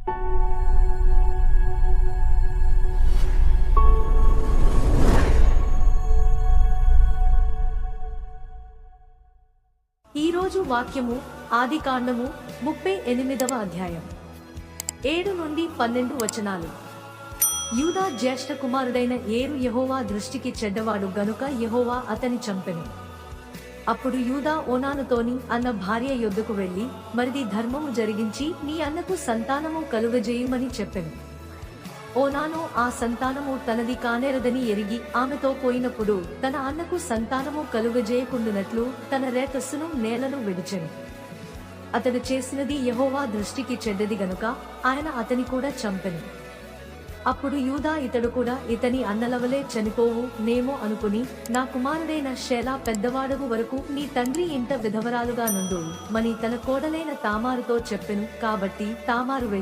ఈరోజు వాక్యము ఆదికాండము 38వ అధ్యాయం 7 నుండి 12 వచనాలు. యూదా జ్యేష్ఠ కుమారుడైన ఏరు యెహోవా దృష్టికి చెడ్డవాడు గనుక యెహోవా అతని చంపెను. అప్పుడు యూదా ఓనానుతోని అన్న భార్య యొద్దకు వెళ్లి, మరిది ధర్మము జరిగించి నీ అన్నకు సంతానము కలుగజేయుమని చెప్పెను. ఓనాను ఆ సంతానము తనది కానేరదని ఎరిగి ఆమెతో పోయినప్పుడు తన అన్నకు సంతానము కలుగజేయకుండునట్లు తన రేతస్సును నేలను విడిచెను. అతడు చేసినది యెహోవా దృష్టికి చెడ్డది గనుక ఆయన అతని కూడా చంపెను. అప్పుడు యూదా ఇతడు కూడా ఇతని అన్నలవలే చనిపోవు నేమో అనుకుని, నా కుమారుడైన షేలా పెద్దవాడగు వరకు నీ తండ్రి ఇంట విధవరాలుగా నుండు మని తన కోడలైన తామారుతో చెప్పెను. కాబట్టి తామారు